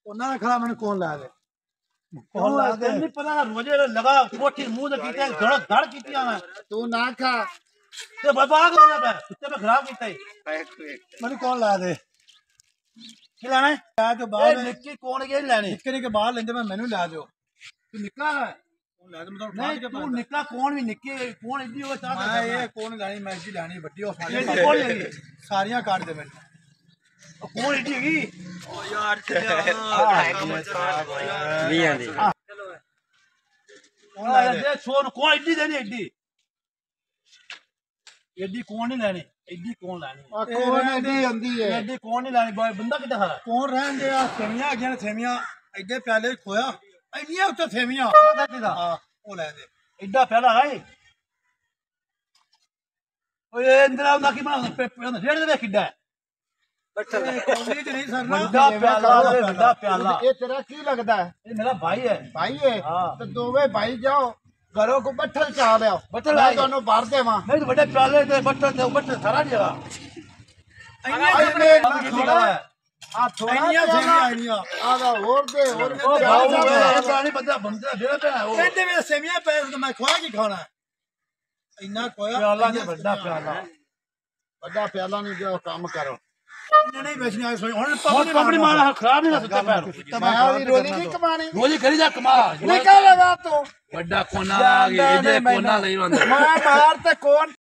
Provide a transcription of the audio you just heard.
ਉਹਨਾਂ ਨੇ ਖੜਾ ਮੈਨੂੰ ਕੌਣ ਲਾ ਦੇ कौन ला दे नहीं पता रोजे लगा कोठी मुंह से कीते धड़ धड़ कीतियां मैं तू ना खा ते बाबा को ना पे कुत्ते पे खराब कीता है ਮੈਨੂੰ ਕੌਣ ਲਾ ਦੇ की लेना है ਆ ਤੋਂ ए ਬਾਅਦ निक्की कौन के लेनी ਨਿੱਕੇ ਕੇ ਬਾਹਰ ਲੈਂਦੇ ਮੈਂ ਮੈਨੂੰ ਲੈ ਜਾਓ तू निकला है ਕੌਣ ਲੈ ਦੇ ਮੈਂ नहीं तू निकला कौन भी निक्की कौन इदी हो चाहता ਮੈਂ ਇਹ ਕੌਣ ਲੈਣੀ ਮੈਂ ਜੀ ਲੈਣੀ ਵੱਡੀ ਉਹ ये कौन लेगी ਸਾਰੀਆਂ ਕਾਟ ਦੇ ਮੈਨੂੰ कौन इदी होगी ਓ ਯਾਰ ਚੱਲਿਆ कौन ला दे छोड़ कौन इदी देनी इदी इदी कौन नहीं लेनी इदी कौन लेनी कौन दी आंदी है इदी कौन नहीं लेनी बंदा कितना खरा ਕੌਣ ਰਹਿੰਦੇ ਆ ਸੇਮੀਆਂ ਆ ਗਈਆਂ ਸੇਮੀਆਂ ਐਡੇ ਪਿਆਲੇ ਖੋਇਆ ਇੰਨੀਆਂ ਉੱਤੇ ਸੇਮੀਆਂ ਹਾਂ ਉਹ ਲੈ ਦੇ इदा पहला है ओए इंदिरा दा की बना पेपर रेड दे किड्डा ਕੌਲੀ ਚ ਨਹੀਂ ਸਰਨਾ बड़ा प्याला ये तेरा की लगता है ये मेरा भाई है भाई है हाँ। तो दोवे भाई जाओ घरों को बट्ठल चा ले बट्ठल मैं ला दोनों बाहर दे वहां नहीं तो बड़े प्याले ते बट्टे सारा नहीं है आ थोड़ा ਇੰਨੀਆਂ ਸੇਮੀਆਂ ਆਈਆਂ आगा और दे और ओ भाऊ पुरानी बंदा बंदा दे पे है वो ਇਹਦੇ ਵਿੱਚ ਸੇਮੀਆਂ ਪੈ ਤਾਂ ਮੈਂ ਖਵਾ ਕੀ ਖਾਣਾ ਇੰਨਾ ਖੋਇਆ प्याला के बड़ा प्याला बड़ा प्याला नहीं जो काम करो ਇੰਨੇ ਨਹੀਂ ਵੇਚਣੀਆਂ ਸੋਈ ਹੁਣ और कंपनी मारा खराब नहीं सकते पैर मैं अभी रोली नहीं कमानी रोजी करी जा कमा निकल लगा तू बड़ा कोना आ गया ये कोना नहीं बंदा मैं बाहर ते कौन